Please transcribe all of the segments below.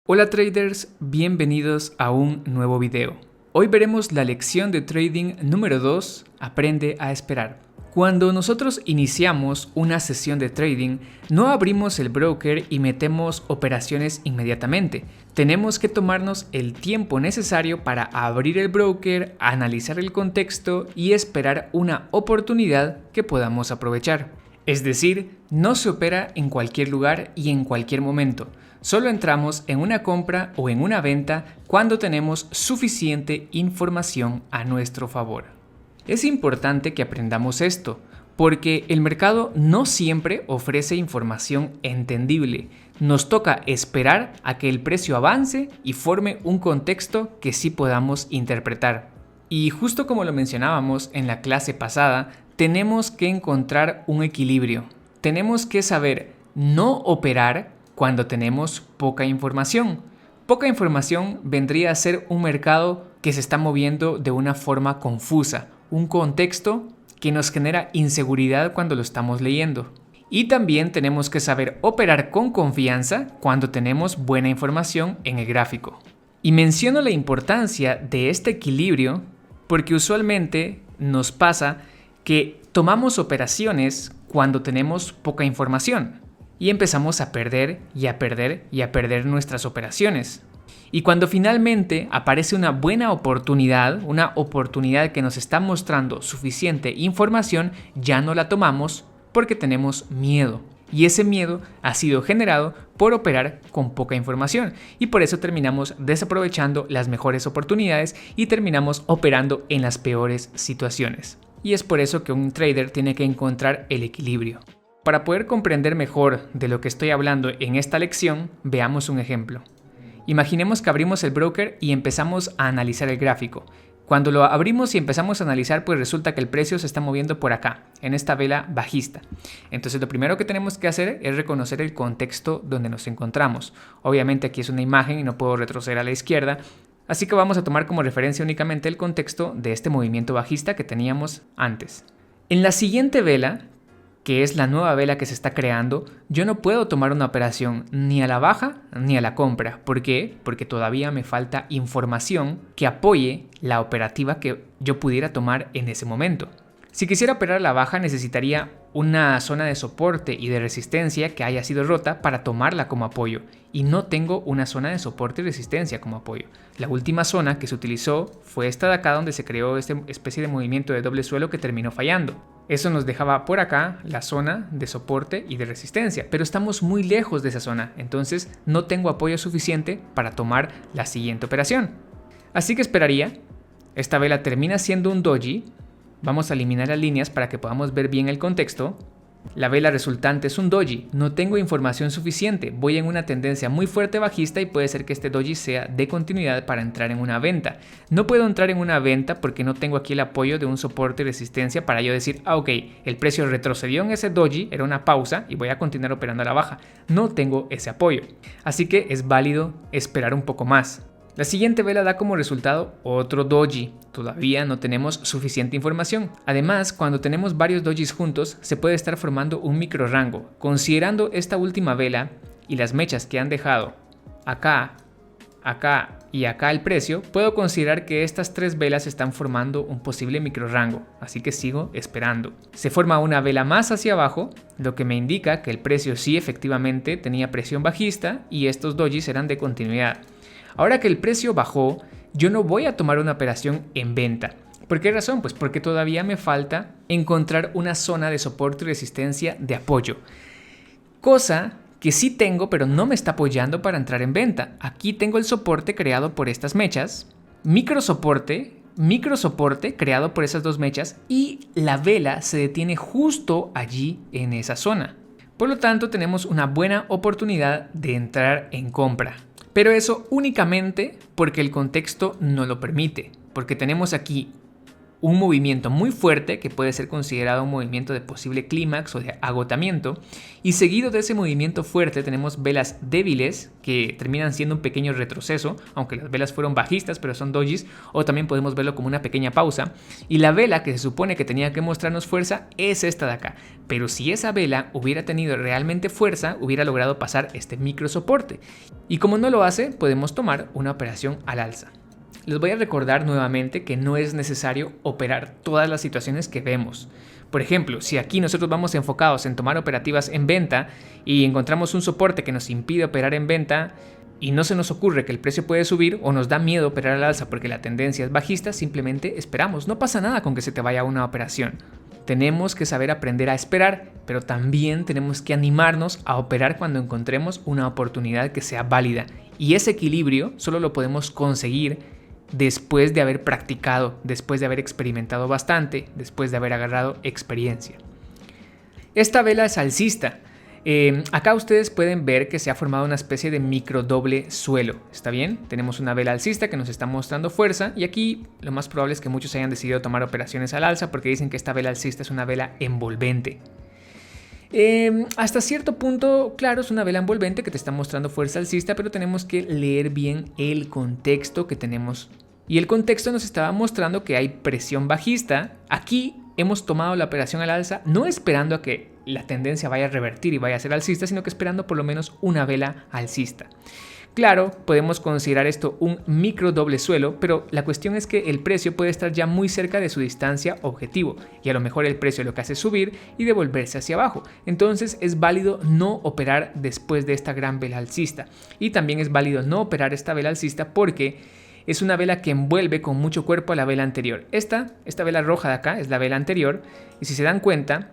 Hola traders, bienvenidos a un nuevo video. Hoy veremos la lección de trading número 2, aprende a esperar. Cuando nosotros iniciamos una sesión de trading, no abrimos el broker y metemos operaciones inmediatamente. Tenemos que tomarnos el tiempo necesario para abrir el broker, analizar el contexto y esperar una oportunidad que podamos aprovechar. Es decir, no se opera en cualquier lugar y en cualquier momento. Solo entramos en una compra o en una venta cuando tenemos suficiente información a nuestro favor. Es importante que aprendamos esto, porque el mercado no siempre ofrece información entendible. Nos toca esperar a que el precio avance y forme un contexto que sí podamos interpretar. Y justo como lo mencionábamos en la clase pasada, tenemos que encontrar un equilibrio. Tenemos que saber no operar cuando tenemos poca información. Poca información vendría a ser un mercado que se está moviendo de una forma confusa, un contexto que nos genera inseguridad cuando lo estamos leyendo. Y también tenemos que saber operar con confianza cuando tenemos buena información en el gráfico. Y menciono la importancia de este equilibrio porque usualmente nos pasa que tomamos operaciones cuando tenemos poca información. Y empezamos a perder y a perder y a perder nuestras operaciones. Y cuando finalmente aparece una buena oportunidad, una oportunidad que nos está mostrando suficiente información, ya no la tomamos porque tenemos miedo. Y ese miedo ha sido generado por operar con poca información. Y por eso terminamos desaprovechando las mejores oportunidades y terminamos operando en las peores situaciones. Y es por eso que un trader tiene que encontrar el equilibrio. Para poder comprender mejor de lo que estoy hablando en esta lección, veamos un ejemplo. Imaginemos que abrimos el broker y empezamos a analizar el gráfico. Cuando lo abrimos y empezamos a analizar, pues resulta que el precio se está moviendo por acá, en esta vela bajista. Entonces lo primero que tenemos que hacer es reconocer el contexto donde nos encontramos. Obviamente aquí es una imagen y no puedo retroceder a la izquierda, así que vamos a tomar como referencia únicamente el contexto de este movimiento bajista que teníamos antes. En la siguiente vela, que es la nueva vela que se está creando, yo no puedo tomar una operación ni a la baja ni a la compra. ¿Por qué? Porque todavía me falta información que apoye la operativa que yo pudiera tomar en ese momento. Si quisiera operar a la baja necesitaría una zona de soporte y de resistencia que haya sido rota para tomarla como apoyo. Y no tengo una zona de soporte y resistencia como apoyo. La última zona que se utilizó fue esta de acá donde se creó esta especie de movimiento de doble suelo que terminó fallando. Eso nos dejaba por acá la zona de soporte y de resistencia, pero estamos muy lejos de esa zona, entonces no tengo apoyo suficiente para tomar la siguiente operación. Así que esperaría, esta vela termina siendo un doji, vamos a eliminar las líneas para que podamos ver bien el contexto. La vela resultante es un doji, no tengo información suficiente, voy en una tendencia muy fuerte bajista y puede ser que este doji sea de continuidad para entrar en una venta. No puedo entrar en una venta porque no tengo aquí el apoyo de un soporte y resistencia para yo decir, ok, el precio retrocedió en ese doji, era una pausa y voy a continuar operando a la baja. No tengo ese apoyo, así que es válido esperar un poco más. La siguiente vela da como resultado otro doji. Todavía no tenemos suficiente información. Además, cuando tenemos varios dojis juntos, se puede estar formando un micro rango. Considerando esta última vela y las mechas que han dejado acá, acá y acá el precio, puedo considerar que estas tres velas están formando un posible micro rango. Así que sigo esperando. Se forma una vela más hacia abajo, lo que me indica que el precio sí efectivamente tenía presión bajista y estos dojis eran de continuidad. Ahora que el precio bajó, yo no voy a tomar una operación en venta. ¿Por qué razón? Pues porque todavía me falta encontrar una zona de soporte y resistencia de apoyo. Cosa que sí tengo, pero no me está apoyando para entrar en venta. Aquí tengo el soporte creado por estas mechas, micro soporte creado por esas dos mechas y la vela se detiene justo allí en esa zona. Por lo tanto, tenemos una buena oportunidad de entrar en compra. Pero eso únicamente porque el contexto no lo permite, porque tenemos aquí un movimiento muy fuerte que puede ser considerado un movimiento de posible clímax o de agotamiento, y seguido de ese movimiento fuerte tenemos velas débiles que terminan siendo un pequeño retroceso, aunque las velas fueron bajistas pero son dojis, o también podemos verlo como una pequeña pausa, y la vela que se supone que tenía que mostrarnos fuerza es esta de acá, pero si esa vela hubiera tenido realmente fuerza hubiera logrado pasar este micro soporte, y como no lo hace podemos tomar una operación al alza. Les voy a recordar nuevamente que no es necesario operar todas las situaciones que vemos. Por ejemplo, si aquí nosotros vamos enfocados en tomar operativas en venta y encontramos un soporte que nos impide operar en venta y no se nos ocurre que el precio puede subir o nos da miedo operar al alza porque la tendencia es bajista, simplemente esperamos. No pasa nada con que se te vaya una operación. Tenemos que saber aprender a esperar, pero también tenemos que animarnos a operar cuando encontremos una oportunidad que sea válida. Y ese equilibrio solo lo podemos conseguir después de haber practicado, después de haber experimentado bastante, después de haber agarrado experiencia. Esta vela es alcista. Acá ustedes pueden ver que se ha formado una especie de micro doble suelo. ¿Está bien? Tenemos una vela alcista que nos está mostrando fuerza y aquí lo más probable es que muchos hayan decidido tomar operaciones al alza porque dicen que esta vela alcista es una vela envolvente. Hasta cierto punto, claro, es una vela envolvente que te está mostrando fuerza alcista, pero tenemos que leer bien el contexto que tenemos. Y el contexto nos estaba mostrando que hay presión bajista. Aquí hemos tomado la operación al alza, no esperando a que la tendencia vaya a revertir y vaya a ser alcista, sino que esperando por lo menos una vela alcista. Claro, podemos considerar esto un micro doble suelo, pero la cuestión es que el precio puede estar ya muy cerca de su distancia objetivo y a lo mejor el precio lo que hace es subir y devolverse hacia abajo. Entonces es válido no operar después de esta gran vela alcista y también es válido no operar esta vela alcista porque es una vela que envuelve con mucho cuerpo a la vela anterior. Esta vela roja de acá es la vela anterior y si se dan cuenta,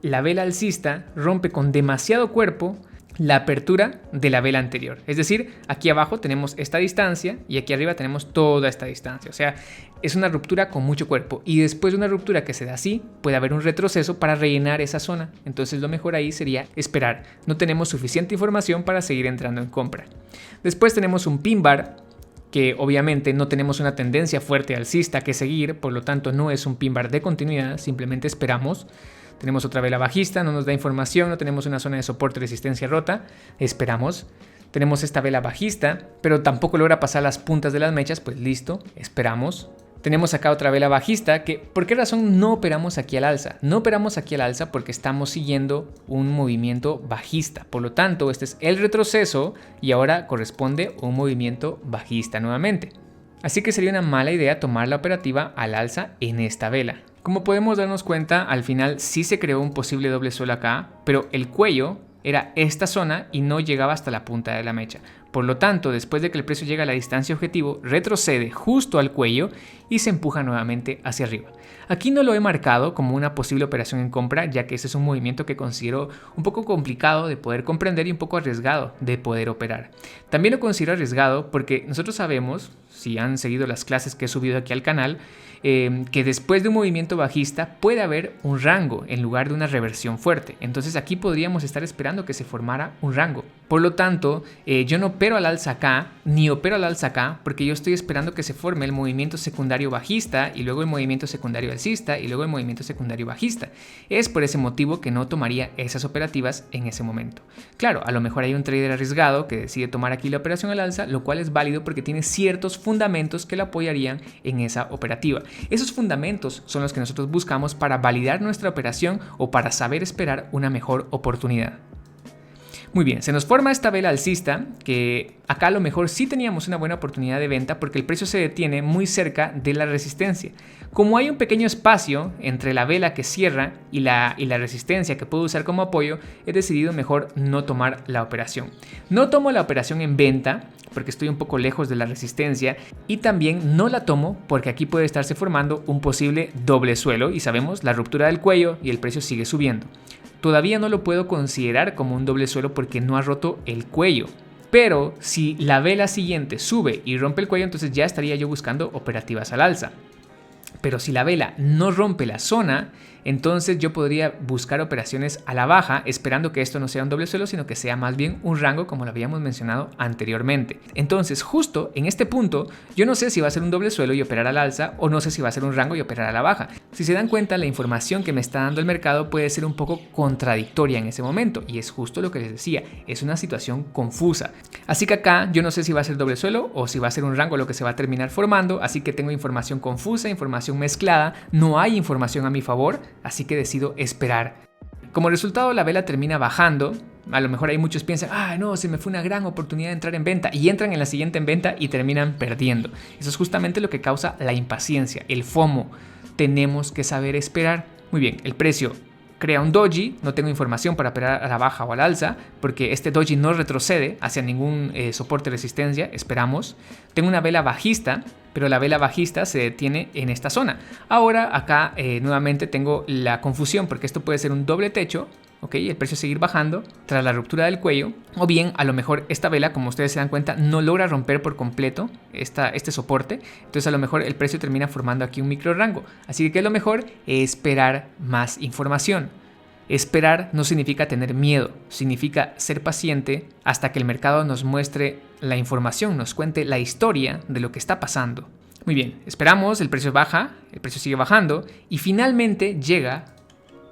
la vela alcista rompe con demasiado cuerpo la apertura de la vela anterior. Es decir, aquí abajo tenemos esta distancia y aquí arriba tenemos toda esta distancia. O sea, es una ruptura con mucho cuerpo y después de una ruptura que se da así, puede haber un retroceso para rellenar esa zona. Entonces lo mejor ahí sería esperar. No tenemos suficiente información para seguir entrando en compra. Después tenemos un pin bar, que obviamente no tenemos una tendencia fuerte alcista que seguir, por lo tanto no es un pin bar de continuidad, simplemente esperamos. Tenemos otra vela bajista, no nos da información, no tenemos una zona de soporte y resistencia rota, esperamos. Tenemos esta vela bajista, pero tampoco logra pasar las puntas de las mechas, pues listo, esperamos. Tenemos acá otra vela bajista que, ¿por qué razón no operamos aquí al alza? No operamos aquí al alza porque estamos siguiendo un movimiento bajista. Por lo tanto, este es el retroceso y ahora corresponde un movimiento bajista nuevamente. Así que sería una mala idea tomar la operativa al alza en esta vela. Como podemos darnos cuenta, al final sí se creó un posible doble suelo acá, pero el cuello era esta zona y no llegaba hasta la punta de la mecha. Por lo tanto, después de que el precio llega a la distancia objetivo, retrocede justo al cuello y se empuja nuevamente hacia arriba. Aquí no lo he marcado como una posible operación en compra, ya que ese es un movimiento que considero un poco complicado de poder comprender y un poco arriesgado de poder operar. También lo considero arriesgado porque nosotros sabemos, si han seguido las clases que he subido aquí al canal, que después de un movimiento bajista puede haber un rango en lugar de una reversión fuerte. Entonces aquí podríamos estar esperando que se formara un rango. Por lo tanto, yo no opero al alza acá, ni opero al alza acá, porque yo estoy esperando que se forme el movimiento secundario bajista y luego el movimiento secundario alcista y luego el movimiento secundario bajista. Es por ese motivo que no tomaría esas operativas en ese momento. Claro, a lo mejor hay un trader arriesgado que decide tomar aquí la operación al alza, lo cual es válido porque tiene ciertos fundamentos que lo apoyarían en esa operativa. Esos fundamentos son los que nosotros buscamos para validar nuestra operación o para saber esperar una mejor oportunidad. Muy bien, se nos forma esta vela alcista que acá a lo mejor sí teníamos una buena oportunidad de venta porque el precio se detiene muy cerca de la resistencia. Como hay un pequeño espacio entre la vela que cierra y la resistencia que puedo usar como apoyo, he decidido mejor no tomar la operación. No tomo la operación en venta porque estoy un poco lejos de la resistencia y también no la tomo porque aquí puede estarse formando un posible doble suelo y sabemos la ruptura del cuello y el precio sigue subiendo. Todavía no lo puedo considerar como un doble suelo porque no ha roto el cuello. Pero si la vela siguiente sube y rompe el cuello, entonces ya estaría yo buscando operativas al alza. Pero si la vela no rompe la zona, entonces yo podría buscar operaciones a la baja, esperando que esto no sea un doble suelo, sino que sea más bien un rango, como lo habíamos mencionado anteriormente. Entonces, justo en este punto, yo no sé si va a ser un doble suelo y operar al alza, o no sé si va a ser un rango y operar a la baja. Si se dan cuenta, la información que me está dando el mercado puede ser un poco contradictoria en ese momento, y es justo lo que les decía, es una situación confusa. Así que acá yo no sé si va a ser doble suelo o si va a ser un rango lo que se va a terminar formando, así que tengo información confusa, información mezclada, no hay información a mi favor, así que decido esperar. Como resultado, la vela termina bajando. A lo mejor hay muchos piensan, no, se me fue una gran oportunidad de entrar en venta, y entran en la siguiente en venta y terminan perdiendo. Eso es justamente lo que causa la impaciencia, el FOMO. Tenemos que saber esperar. Muy bien, el precio crea un doji, no tengo información para operar a la baja o al alza, porque este doji no retrocede hacia ningún soporte de resistencia, esperamos. Tengo una vela bajista, pero la vela bajista se detiene en esta zona. Ahora acá nuevamente tengo la confusión, porque esto puede ser un doble techo, el precio seguir bajando tras la ruptura del cuello, o bien a lo mejor esta vela, como ustedes se dan cuenta, no logra romper por completo este soporte, entonces a lo mejor el precio termina formando aquí un micro rango. Así que ¿qué es lo mejor? Esperar más información. Esperar no significa tener miedo, significa ser paciente hasta que el mercado nos muestre la información, nos cuente la historia de lo que está pasando. Muy bien, esperamos, el precio baja, el precio sigue bajando y finalmente llega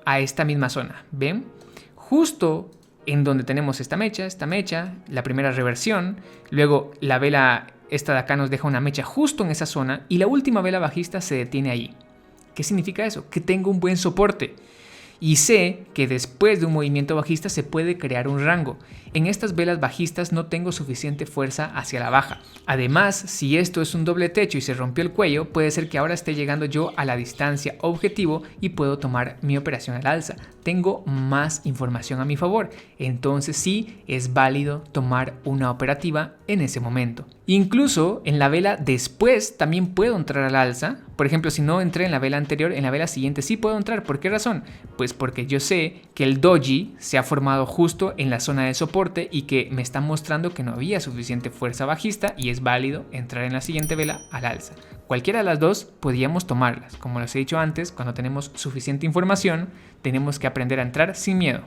a esta misma zona. ¿Ven? Justo en donde tenemos esta mecha, la primera reversión, luego la vela esta de acá nos deja una mecha justo en esa zona y la última vela bajista se detiene ahí. ¿Qué significa eso? Que tengo un buen soporte. Y sé que después de un movimiento bajista se puede crear un rango. En estas velas bajistas no tengo suficiente fuerza hacia la baja. Además, si esto es un doble techo y se rompió el cuello, puede ser que ahora esté llegando yo a la distancia objetivo y puedo tomar mi operación al alza. Tengo más información a mi favor. Entonces sí es válido tomar una operativa en ese momento. Incluso en la vela después también puedo entrar al alza. Por ejemplo, si no entré en la vela anterior, en la vela siguiente sí puedo entrar. ¿Por qué razón? Pues porque yo sé que el doji se ha formado justo en la zona de soporte y que me está mostrando que no había suficiente fuerza bajista y es válido entrar en la siguiente vela al alza. Cualquiera de las dos podríamos tomarlas. Como les he dicho antes, cuando tenemos suficiente información, tenemos que aprender a entrar sin miedo.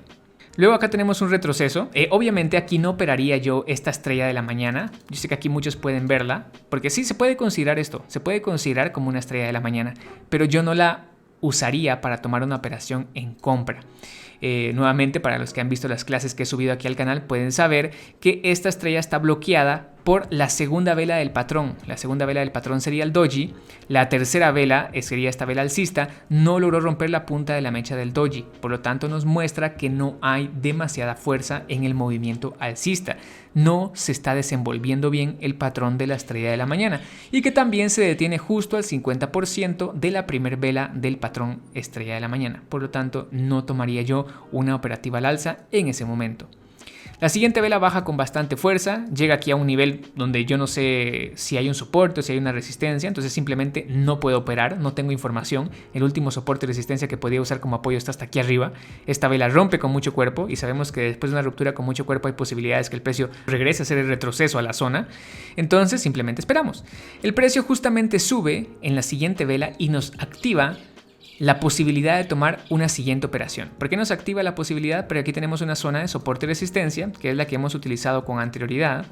Luego acá tenemos un retroceso. Obviamente aquí no operaría yo esta estrella de la mañana. Yo sé que aquí muchos pueden verla, porque sí se puede considerar esto, se puede considerar como una estrella de la mañana, pero yo no la usaría para tomar una operación en compra. Nuevamente, para los que han visto las clases que he subido aquí al canal, pueden saber que esta estrella está bloqueada por la segunda vela del patrón. La segunda vela del patrón sería el doji. La tercera vela sería esta vela alcista. No logró romper la punta de la mecha del doji. Por lo tanto, nos muestra que no hay demasiada fuerza en el movimiento alcista. No se está desenvolviendo bien el patrón de la estrella de la mañana. Y que también se detiene justo al 50% de la primer vela del patrón estrella de la mañana. Por lo tanto, no tomaría yo una operativa al alza en ese momento. La siguiente vela baja con bastante fuerza, llega aquí a un nivel donde yo no sé si hay un soporte o si hay una resistencia, entonces simplemente no puedo operar, no tengo información. El último soporte y resistencia que podía usar como apoyo está hasta aquí arriba. Esta vela rompe con mucho cuerpo y sabemos que después de una ruptura con mucho cuerpo hay posibilidades que el precio regrese a hacer el retroceso a la zona, entonces simplemente esperamos. El precio justamente sube en la siguiente vela y nos activa la posibilidad de tomar una siguiente operación. ¿Por qué nos activa la posibilidad? Porque aquí tenemos una zona de soporte y resistencia, que es la que hemos utilizado con anterioridad.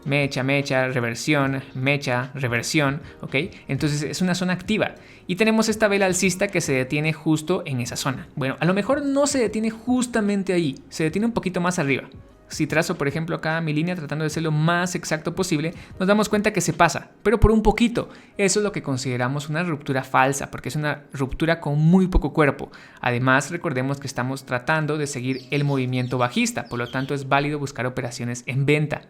Mecha, reversión, mecha, reversión, ¿ok? Entonces es una zona activa. Y tenemos esta vela alcista que se detiene justo en esa zona. Bueno, a lo mejor no se detiene justamente ahí, se detiene un poquito más arriba. Si trazo, por ejemplo, acá mi línea tratando de ser lo más exacto posible, nos damos cuenta que se pasa, pero por un poquito. Eso es lo que consideramos una ruptura falsa, porque es una ruptura con muy poco cuerpo. Además, recordemos que estamos tratando de seguir el movimiento bajista, por lo tanto es válido buscar operaciones en venta.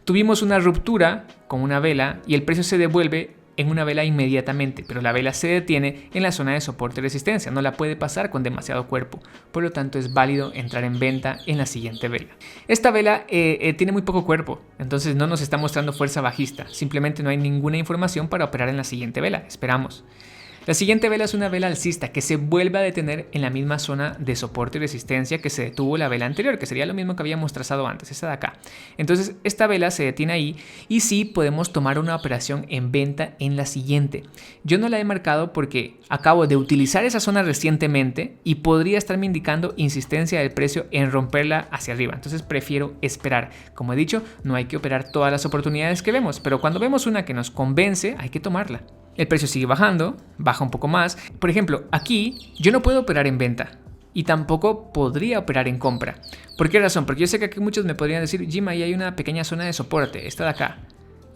Tuvimos una ruptura con una vela y el precio se devuelve en una vela inmediatamente, pero la vela se detiene en la zona de soporte y resistencia, no la puede pasar con demasiado cuerpo, por lo tanto es válido entrar en venta en la siguiente vela. Esta vela tiene muy poco cuerpo, entonces no nos está mostrando fuerza bajista, simplemente no hay ninguna información para operar en la siguiente vela, esperamos. La siguiente vela es una vela alcista que se vuelve a detener en la misma zona de soporte y resistencia que se detuvo la vela anterior, que sería lo mismo que habíamos trazado antes, esta de acá. Entonces esta vela se detiene ahí y sí podemos tomar una operación en venta en la siguiente. Yo no la he marcado porque acabo de utilizar esa zona recientemente y podría estarme indicando insistencia del precio en romperla hacia arriba. Entonces prefiero esperar. Como he dicho, no hay que operar todas las oportunidades que vemos, pero cuando vemos una que nos convence hay que tomarla. El precio sigue bajando, baja un poco más. Por ejemplo, aquí yo no puedo operar en venta y tampoco podría operar en compra. ¿Por qué razón? Porque yo sé que aquí muchos me podrían decir, Jim, ahí hay una pequeña zona de soporte, esta de acá.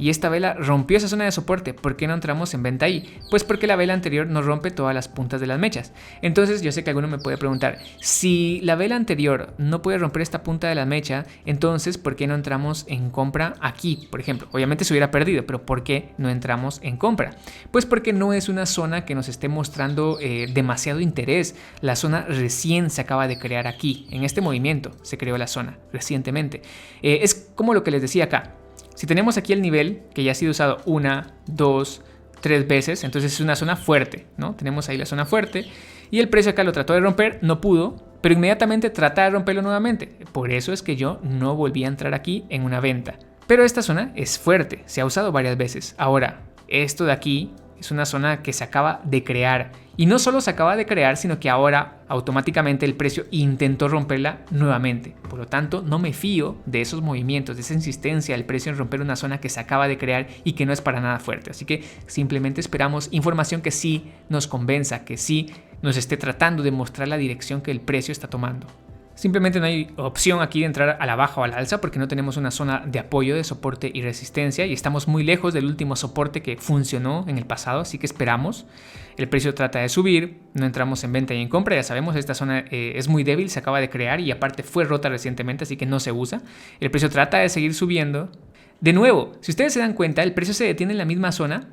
Y esta vela rompió esa zona de soporte. ¿Por qué no entramos en venta ahí? Pues porque la vela anterior nos rompe todas las puntas de las mechas. Entonces yo sé que alguno me puede preguntar, si la vela anterior no puede romper esta punta de la mecha, entonces ¿por qué no entramos en compra aquí? Por ejemplo, obviamente se hubiera perdido, pero ¿por qué no entramos en compra? Pues porque no es una zona que nos esté mostrando demasiado interés. La zona recién se acaba de crear aquí. En este movimiento se creó la zona recientemente. Es como lo que les decía acá. Si tenemos aquí el nivel que ya ha sido usado 1, 2, 3 veces, entonces es una zona fuerte, ¿no? Tenemos ahí la zona fuerte y el precio acá lo trató de romper, no pudo, pero inmediatamente trata de romperlo nuevamente. Por eso es que yo no volví a entrar aquí en una venta. Pero esta zona es fuerte, se ha usado varias veces. Ahora, esto de aquí es una zona que se acaba de crear. Y no solo se acaba de crear, sino que ahora automáticamente el precio intentó romperla nuevamente. Por lo tanto, no me fío de esos movimientos, de esa insistencia del precio en romper una zona que se acaba de crear y que no es para nada fuerte. Así que simplemente esperamos información que sí nos convenza, que sí nos esté tratando de mostrar la dirección que el precio está tomando. Simplemente no hay opción aquí de entrar a la baja o a la alza porque no tenemos una zona de apoyo, de soporte y resistencia y estamos muy lejos del último soporte que funcionó en el pasado, así que esperamos. El precio trata de subir, no entramos en venta y en compra, ya sabemos, esta zona es muy débil, se acaba de crear y aparte fue rota recientemente, así que no se usa. El precio trata de seguir subiendo. De nuevo, si ustedes se dan cuenta, el precio se detiene en la misma zona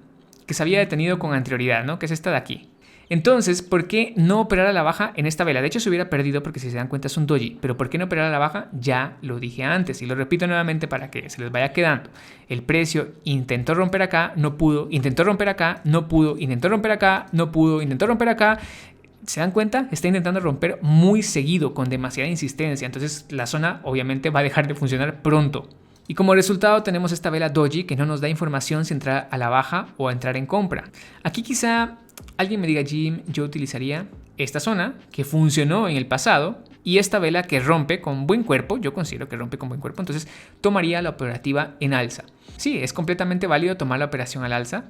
que se había detenido con anterioridad, ¿no? Que es esta de aquí. Entonces, ¿por qué no operar a la baja en esta vela? De hecho, se hubiera perdido porque si se dan cuenta es un doji. Pero ¿por qué no operar a la baja? Ya lo dije antes y lo repito nuevamente para que se les vaya quedando. El precio intentó romper acá, no pudo. Intentó romper acá, no pudo. Intentó romper acá, no pudo. Intentó romper acá. ¿Se dan cuenta? Está intentando romper muy seguido, con demasiada insistencia. Entonces, la zona obviamente va a dejar de funcionar pronto. Y como resultado tenemos esta vela doji que no nos da información si entrar a la baja o a entrar en compra. Aquí quizá alguien me diga, Jim, yo utilizaría esta zona que funcionó en el pasado y esta vela que rompe con buen cuerpo, yo considero que rompe con buen cuerpo, entonces tomaría la operativa en alza. Sí, es completamente válido tomar la operación al alza,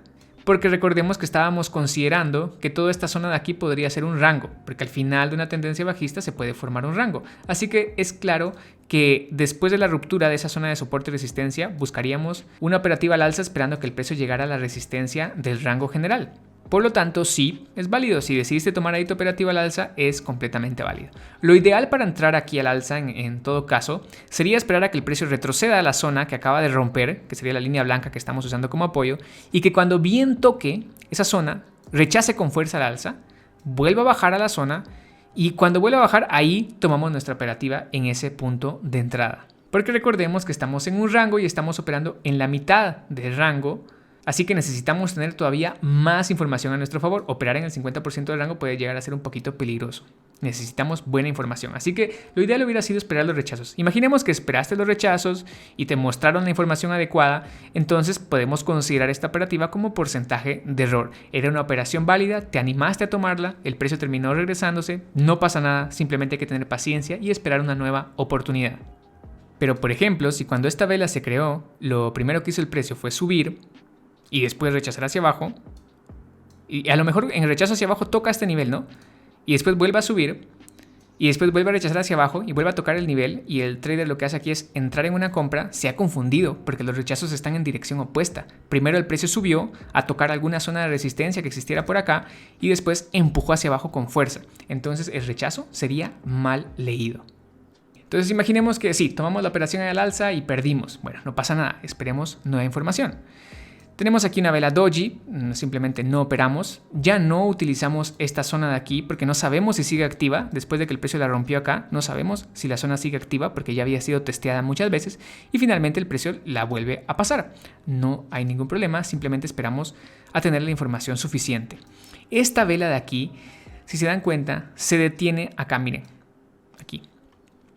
porque recordemos que estábamos considerando que toda esta zona de aquí podría ser un rango, porque al final de una tendencia bajista se puede formar un rango. Así que es claro que después de la ruptura de esa zona de soporte y resistencia, buscaríamos una operativa al alza esperando que el precio llegara a la resistencia del rango general. Por lo tanto, sí, es válido. Si decidiste tomar ahí tu operativa al alza, es completamente válido. Lo ideal para entrar aquí al alza, en todo caso, sería esperar a que el precio retroceda a la zona que acaba de romper, que sería la línea blanca que estamos usando como apoyo, y que cuando bien toque esa zona, rechace con fuerza al alza, vuelva a bajar a la zona, y cuando vuelva a bajar, ahí tomamos nuestra operativa en ese punto de entrada. Porque recordemos que estamos en un rango y estamos operando en la mitad del rango. Así que necesitamos tener todavía más información a nuestro favor. Operar en el 50% del rango puede llegar a ser un poquito peligroso. Necesitamos buena información. Así que lo ideal hubiera sido esperar los rechazos. Imaginemos que esperaste los rechazos y te mostraron la información adecuada. Entonces podemos considerar esta operativa como porcentaje de error. Era una operación válida, te animaste a tomarla, el precio terminó regresándose. No pasa nada, simplemente hay que tener paciencia y esperar una nueva oportunidad. Pero por ejemplo, si cuando esta vela se creó, lo primero que hizo el precio fue subir y después rechazar hacia abajo, y a lo mejor en el rechazo hacia abajo toca este nivel, ¿no? Y después vuelve a subir, y después vuelve a rechazar hacia abajo, y vuelve a tocar el nivel, y el trader lo que hace aquí es entrar en una compra, se ha confundido, porque los rechazos están en dirección opuesta. Primero el precio subió a tocar alguna zona de resistencia que existiera por acá, y después empujó hacia abajo con fuerza. Entonces el rechazo sería mal leído. Entonces imaginemos que sí, tomamos la operación al alza y perdimos. Bueno, no pasa nada, esperemos nueva información. Tenemos aquí una vela doji, simplemente no operamos. Ya no utilizamos esta zona de aquí porque no sabemos si sigue activa. Después de que el precio la rompió acá, no sabemos si la zona sigue activa porque ya había sido testeada muchas veces. Y finalmente el precio la vuelve a pasar. No hay ningún problema, simplemente esperamos a tener la información suficiente. Esta vela de aquí, si se dan cuenta, se detiene acá, miren. Aquí.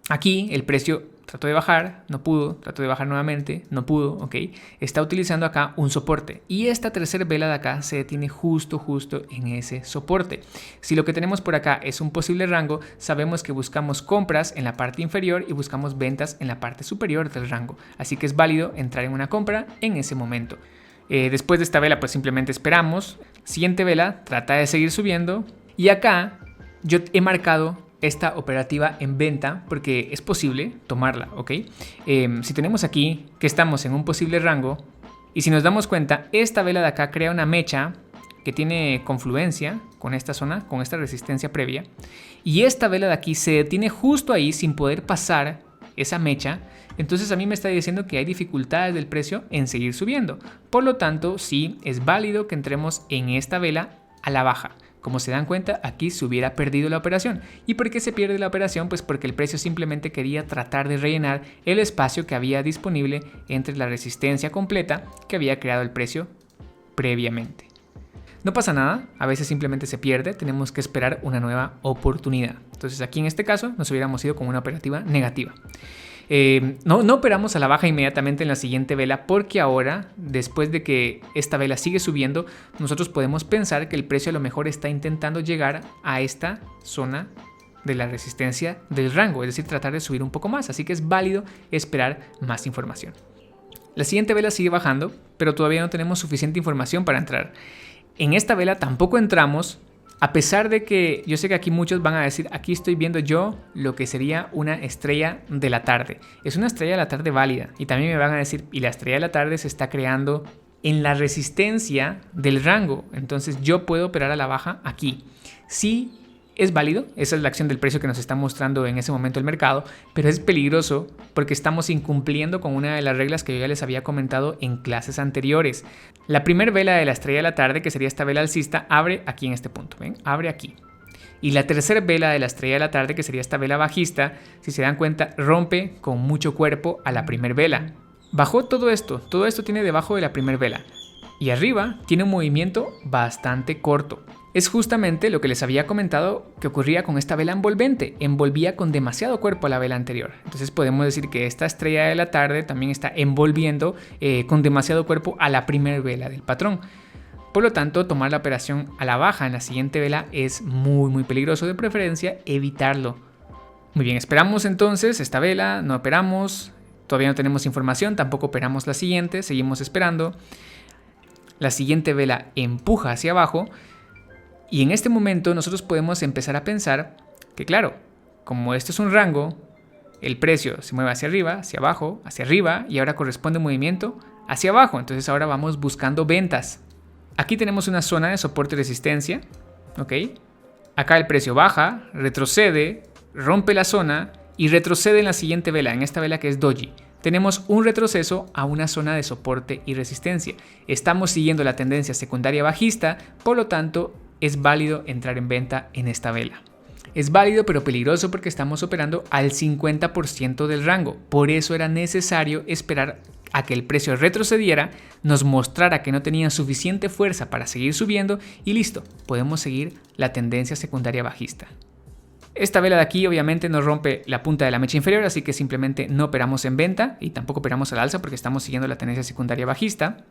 Aquí el precio trató de bajar, no pudo, trató de bajar nuevamente, no pudo, ok. Está utilizando acá un soporte y esta tercera vela de acá se detiene justo en ese soporte. Si lo que tenemos por acá es un posible rango, sabemos que buscamos compras en la parte inferior y buscamos ventas en la parte superior del rango. Así que es válido entrar en una compra en ese momento. Después de esta vela, pues simplemente esperamos. Siguiente vela, trata de seguir subiendo y acá yo he marcado esta operativa en venta porque es posible tomarla, ¿ok? Si tenemos aquí que estamos en un posible rango y si nos damos cuenta, esta vela de acá crea una mecha que tiene confluencia con esta zona, con esta resistencia previa y esta vela de aquí se detiene justo ahí sin poder pasar esa mecha. Entonces a mí me está diciendo que hay dificultades del precio en seguir subiendo. Por lo tanto, sí es válido que entremos en esta vela a la baja. Como se dan cuenta, aquí se hubiera perdido la operación. ¿Y por qué se pierde la operación? Pues porque el precio simplemente quería tratar de rellenar el espacio que había disponible entre la resistencia completa que había creado el precio previamente. No pasa nada, a veces simplemente se pierde, tenemos que esperar una nueva oportunidad. Entonces aquí en este caso nos hubiéramos ido con una operativa negativa. No operamos a la baja inmediatamente en la siguiente vela porque ahora, después de que esta vela sigue subiendo, nosotros podemos pensar que el precio a lo mejor está intentando llegar a esta zona de la resistencia del rango, es decir, tratar de subir un poco más, así que es válido esperar más información. La siguiente vela sigue bajando, pero todavía no tenemos suficiente información para entrar. En esta vela tampoco entramos. A pesar de que yo sé que aquí muchos van a decir, aquí estoy viendo yo lo que sería una estrella de la tarde. Es una estrella de la tarde válida. Y también me van a decir, y la estrella de la tarde se está creando en la resistencia del rango. Entonces yo puedo operar a la baja aquí. Sí es válido, esa es la acción del precio que nos está mostrando en ese momento el mercado, pero es peligroso porque estamos incumpliendo con una de las reglas que yo ya les había comentado en clases anteriores. La primera vela de la estrella de la tarde, que sería esta vela alcista, abre aquí en este punto, ¿ven? Abre aquí. Y la tercera vela de la estrella de la tarde, que sería esta vela bajista, si se dan cuenta, rompe con mucho cuerpo a la primera vela. Bajó todo esto tiene debajo de la primera vela. Y arriba tiene un movimiento bastante corto. Es justamente lo que les había comentado que ocurría con esta vela envolvente. Envolvía con demasiado cuerpo a la vela anterior. Entonces podemos decir que esta estrella de la tarde también está envolviendo con demasiado cuerpo a la primera vela del patrón. Por lo tanto, tomar la operación a la baja en la siguiente vela es muy peligroso. De preferencia, evitarlo. Muy bien, esperamos entonces esta vela, no operamos. Todavía no tenemos información, tampoco operamos la siguiente, seguimos esperando. La siguiente vela empuja hacia abajo. Y en este momento nosotros podemos empezar a pensar que claro, como esto es un rango, el precio se mueve hacia arriba, hacia abajo, hacia arriba y ahora corresponde un movimiento hacia abajo. Entonces ahora vamos buscando ventas. Aquí tenemos una zona de soporte y resistencia, ¿ok? Acá el precio baja, retrocede, rompe la zona y retrocede en la siguiente vela, en esta vela que es doji. Tenemos un retroceso a una zona de soporte y resistencia. Estamos siguiendo la tendencia secundaria bajista, por lo tanto es válido entrar en venta en esta vela. Es válido pero peligroso porque estamos operando al 50% del rango. Por eso era necesario esperar a que el precio retrocediera, nos mostrara que no tenía suficiente fuerza para seguir subiendo y listo, podemos seguir la tendencia secundaria bajista. Esta vela de aquí obviamente nos rompe la punta de la mecha inferior, así que simplemente no operamos en venta y tampoco operamos al alza porque estamos siguiendo la tendencia secundaria bajista.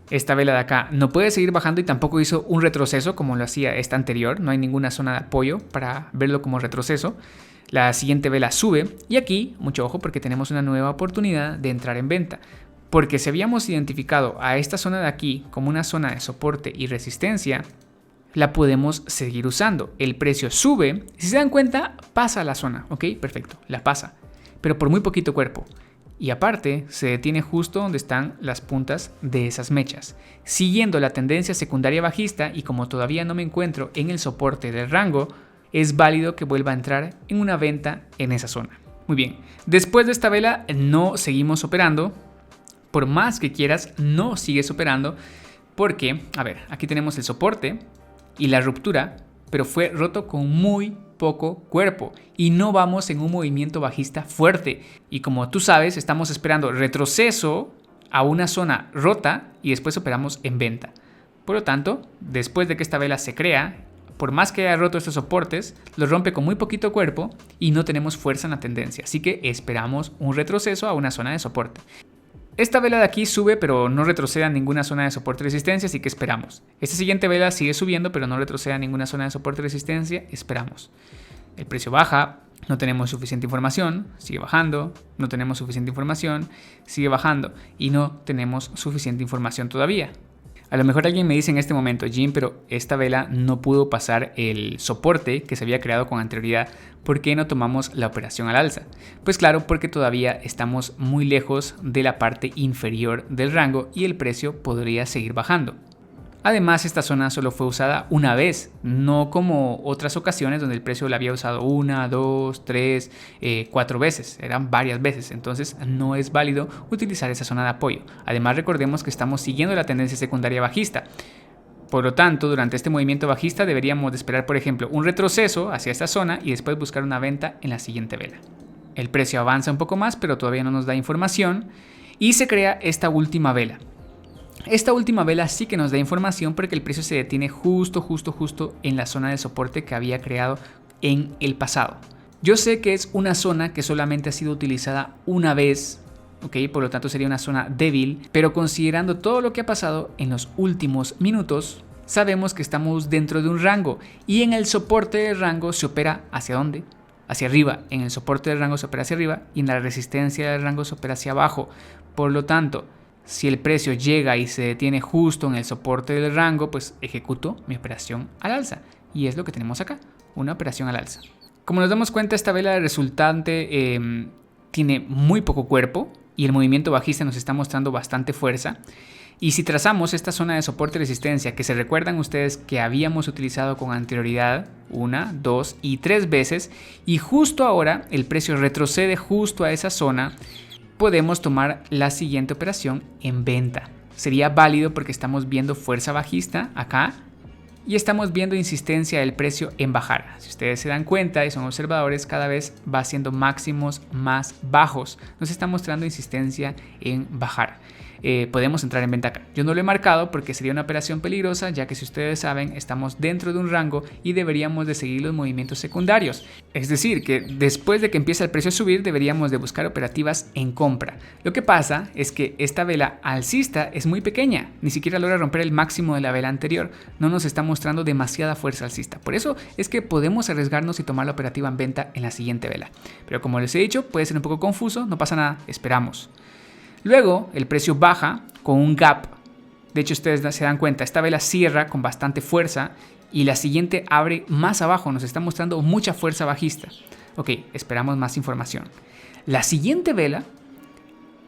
Esta vela de acá no puede seguir bajando y tampoco hizo un retroceso como lo hacía esta anterior. No hay ninguna zona de apoyo para verlo como retroceso. La siguiente vela sube y aquí, mucho ojo porque tenemos una nueva oportunidad de entrar en venta. Porque si habíamos identificado a esta zona de aquí como una zona de soporte y resistencia, la podemos seguir usando. El precio sube, si se dan cuenta, pasa la zona, ¿ok? Perfecto, la pasa, pero por muy poquito cuerpo. Y aparte, se detiene justo donde están las puntas de esas mechas. Siguiendo la tendencia secundaria bajista y como todavía no me encuentro en el soporte del rango, es válido que vuelva a entrar en una venta en esa zona. Muy bien, después de esta vela no seguimos operando por más que quieras, no sigues operando porque, a ver, aquí tenemos el soporte y la ruptura, pero fue roto con muy poco cuerpo y no vamos en un movimiento bajista fuerte. Y como tú sabes, estamos esperando retroceso a una zona rota y después operamos en venta. Por lo tanto, después de que esta vela se crea, por más que haya roto estos soportes, los rompe con muy poquito cuerpo y no tenemos fuerza en la tendencia. Así que esperamos un retroceso a una zona de soporte. Esta vela de aquí sube, pero no retrocede a ninguna zona de soporte y resistencia, así que esperamos. Esta siguiente vela sigue subiendo, pero no retrocede a ninguna zona de soporte y resistencia, esperamos. El precio baja, no tenemos suficiente información, sigue bajando, no tenemos suficiente información, sigue bajando y no tenemos suficiente información todavía. A lo mejor alguien me dice en este momento, Jim, pero esta vela no pudo pasar el soporte que se había creado con anterioridad. ¿Por qué no tomamos la operación al alza? Pues claro, porque todavía estamos muy lejos de la parte inferior del rango y el precio podría seguir bajando. Además, esta zona solo fue usada una vez, no como otras ocasiones donde el precio la había usado 1, 2, 3, 4 veces, eran varias veces, entonces no es válido utilizar esa zona de apoyo. Además, recordemos que estamos siguiendo la tendencia secundaria bajista. Por lo tanto, durante este movimiento bajista deberíamos de esperar, por ejemplo, un retroceso hacia esta zona y después buscar una venta en la siguiente vela. El precio avanza un poco más, pero todavía no nos da información y se crea esta última vela. Esta última vela sí que nos da información porque el precio se detiene justo en la zona de soporte que había creado en el pasado. Yo sé que es una zona que solamente ha sido utilizada una vez, ¿ok? Por lo tanto sería una zona débil, pero considerando todo lo que ha pasado en los últimos minutos, sabemos que estamos dentro de un rango y en el soporte del rango se opera ¿hacia dónde? Hacia arriba. En el soporte del rango se opera hacia arriba y en la resistencia del rango se opera hacia abajo. Por lo tanto, si el precio llega y se detiene justo en el soporte del rango, pues ejecuto mi operación al alza. Y es lo que tenemos acá, una operación al alza. Como nos damos cuenta, esta vela resultante tiene muy poco cuerpo y el movimiento bajista nos está mostrando bastante fuerza. Y si trazamos esta zona de soporte y resistencia, que se recuerdan ustedes que habíamos utilizado con anterioridad 1, 2 y 3 veces, y justo ahora el precio retrocede justo a esa zona, podemos tomar la siguiente operación en venta. Sería válido porque estamos viendo fuerza bajista acá y estamos viendo insistencia del precio en bajar. Si ustedes se dan cuenta y son observadores, cada vez va haciendo máximos más bajos. Nos está mostrando insistencia en bajar. Podemos entrar en venta acá. Yo no lo he marcado porque sería una operación peligrosa, ya que si ustedes saben, estamos dentro de un rango y deberíamos de seguir los movimientos secundarios. Es decir, que después de que empiece el precio a subir, deberíamos de buscar operativas en compra. Lo que pasa es que esta vela alcista es muy pequeña, ni siquiera logra romper el máximo de la vela anterior. No nos está mostrando demasiada fuerza alcista. Por eso es que podemos arriesgarnos y tomar la operativa en venta en la siguiente vela. Pero como les he dicho, puede ser un poco confuso, no pasa nada, esperamos. Luego el precio baja con un gap. De hecho, ustedes se dan cuenta, esta vela cierra con bastante fuerza y la siguiente abre más abajo, nos está mostrando mucha fuerza bajista. Ok, esperamos más información. La siguiente vela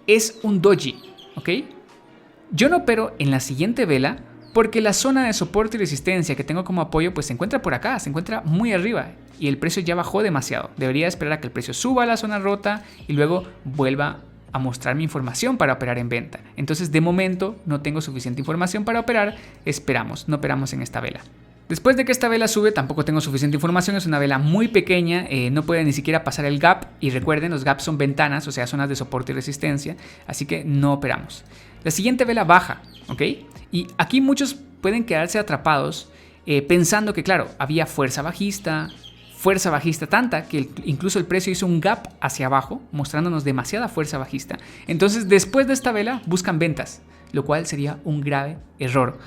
es un doji, ¿ok? Yo no opero en la siguiente vela porque la zona de soporte y resistencia que tengo como apoyo pues se encuentra por acá, se encuentra muy arriba y el precio ya bajó demasiado. Debería esperar a que el precio suba a la zona rota y luego vuelva a mostrar mi información para operar en venta. Entonces de momento no tengo suficiente información para operar, esperamos, no operamos en esta vela. Después de que esta vela sube tampoco tengo suficiente información, es una vela muy pequeña, no puede ni siquiera pasar el gap y recuerden, los gaps son ventanas, o sea zonas de soporte y resistencia, así que no operamos. La siguiente vela baja, ¿ok? Y aquí muchos pueden quedarse atrapados pensando que claro, había fuerza bajista tanta que incluso el precio hizo un gap hacia abajo, mostrándonos demasiada fuerza bajista. Entonces, después de esta vela, buscan ventas, lo cual sería un grave error.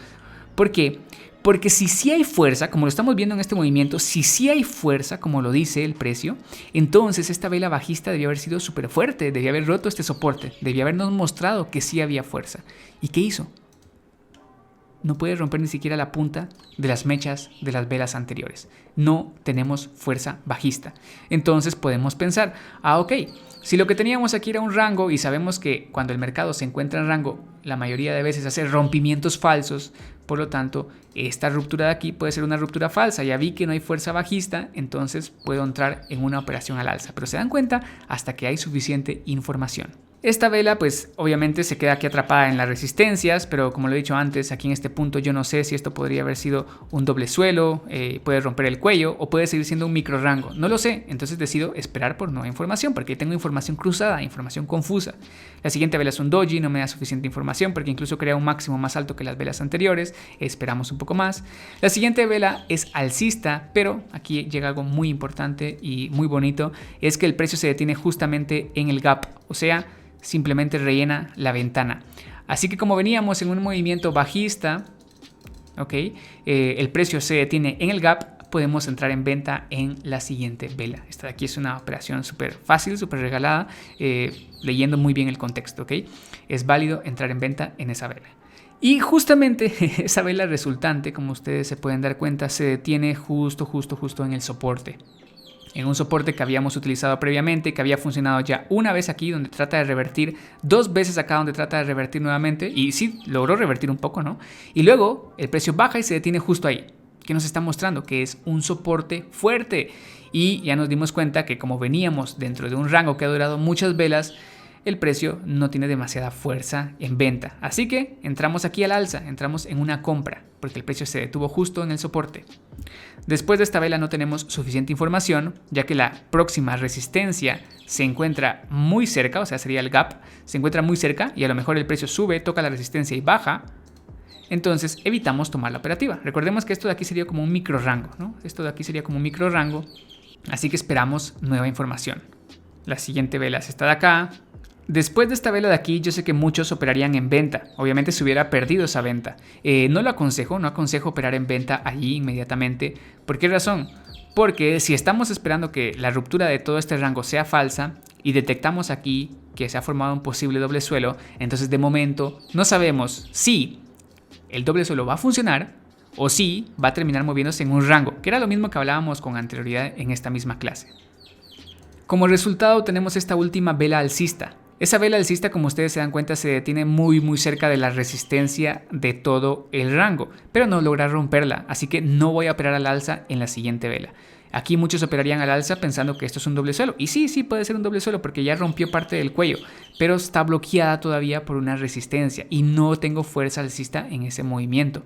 ¿Por qué? Porque si sí hay fuerza, como lo estamos viendo en este movimiento, si sí hay fuerza, como lo dice el precio, entonces esta vela bajista debía haber sido súper fuerte, debía haber roto este soporte, debía habernos mostrado que sí había fuerza. ¿Y qué hizo? No puede romper ni siquiera la punta de las mechas de las velas anteriores. No tenemos fuerza bajista. Entonces podemos pensar, ok, si lo que teníamos aquí era un rango y sabemos que cuando el mercado se encuentra en rango, la mayoría de veces hace rompimientos falsos, por lo tanto, esta ruptura de aquí puede ser una ruptura falsa. Ya vi que no hay fuerza bajista, entonces puedo entrar en una operación al alza. Pero se dan cuenta hasta que hay suficiente información. Esta vela pues obviamente se queda aquí atrapada en las resistencias, pero como lo he dicho antes, aquí en este punto yo no sé si esto podría haber sido un doble suelo, puede romper el cuello o puede seguir siendo un micro rango, no lo sé, entonces decido esperar por nueva información porque tengo información cruzada, información confusa. La siguiente vela es un doji, no me da suficiente información porque incluso crea un máximo más alto que las velas anteriores, esperamos un poco más. La siguiente vela es alcista, pero aquí llega algo muy importante y muy bonito, es que el precio se detiene justamente en el gap, o sea, simplemente rellena la ventana. Así que como veníamos en un movimiento bajista, el precio se detiene en el gap, podemos entrar en venta en la siguiente vela. Esta de aquí es una operación súper fácil, súper regalada, leyendo muy bien el contexto. Es válido entrar en venta en esa vela. Y justamente esa vela resultante, como ustedes se pueden dar cuenta, se detiene justo en el soporte. En un soporte que habíamos utilizado previamente, que había funcionado ya una vez aquí donde trata de revertir, 2 veces acá donde trata de revertir nuevamente y sí, logró revertir un poco, ¿no? Y luego el precio baja y se detiene justo ahí. ¿Qué nos está mostrando? Que es un soporte fuerte y ya nos dimos cuenta que como veníamos dentro de un rango que ha durado muchas velas, el precio no tiene demasiada fuerza en venta. Así que entramos aquí al alza, entramos en una compra, porque el precio se detuvo justo en el soporte. Después de esta vela no tenemos suficiente información, ya que la próxima resistencia se encuentra muy cerca, o sea, sería el gap, se encuentra muy cerca y a lo mejor el precio sube, toca la resistencia y baja. Entonces evitamos tomar la operativa. Recordemos que esto de aquí sería como un micro rango, ¿no? Esto de aquí sería como un micro rango, así que esperamos nueva información. La siguiente vela es esta de acá. Después de esta vela de aquí, yo sé que muchos operarían en venta. Obviamente se hubiera perdido esa venta. No aconsejo operar en venta allí inmediatamente. ¿Por qué razón? Porque si estamos esperando que la ruptura de todo este rango sea falsa y detectamos aquí que se ha formado un posible doble suelo, entonces de momento no sabemos si el doble suelo va a funcionar o si va a terminar moviéndose en un rango, que era lo mismo que hablábamos con anterioridad en esta misma clase. Como resultado tenemos esta última vela alcista. Esa vela alcista, como ustedes se dan cuenta, se detiene muy cerca de la resistencia de todo el rango, pero no logra romperla, así que no voy a operar al alza en la siguiente vela. Aquí muchos operarían al alza pensando que esto es un doble suelo, y sí puede ser un doble suelo porque ya rompió parte del cuello, pero está bloqueada todavía por una resistencia y no tengo fuerza alcista en ese movimiento.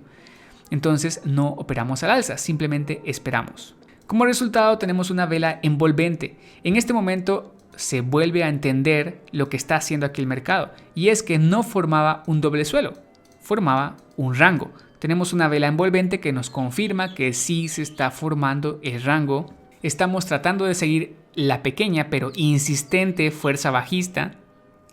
Entonces no operamos al alza, simplemente esperamos. Como resultado tenemos una vela envolvente. En este momento se vuelve a entender lo que está haciendo aquí el mercado, y es que no formaba un doble suelo, formaba un rango. Tenemos una vela envolvente que nos confirma que sí se está formando el rango. Estamos tratando de seguir la pequeña pero insistente fuerza bajista.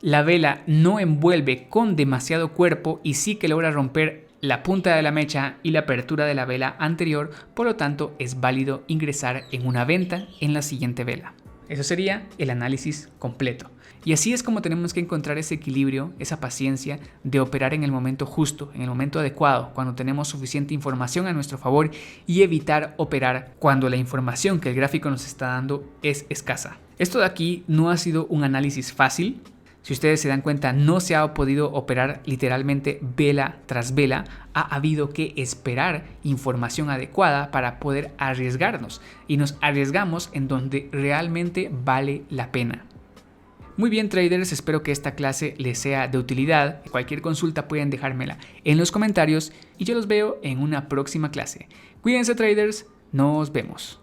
La vela no envuelve con demasiado cuerpo y sí que logra romper la punta de la mecha y la apertura de la vela anterior, por lo tanto es válido ingresar en una venta en la siguiente vela. Eso sería el análisis completo. Y así es como tenemos que encontrar ese equilibrio, esa paciencia de operar en el momento justo, en el momento adecuado, cuando tenemos suficiente información a nuestro favor, y evitar operar cuando la información que el gráfico nos está dando es escasa. Esto de aquí no ha sido un análisis fácil. Si ustedes se dan cuenta, no se ha podido operar literalmente vela tras vela. Ha habido que esperar información adecuada para poder arriesgarnos. Y nos arriesgamos en donde realmente vale la pena. Muy bien, traders, espero que esta clase les sea de utilidad. Cualquier consulta pueden dejármela en los comentarios y yo los veo en una próxima clase. Cuídense, traders, nos vemos.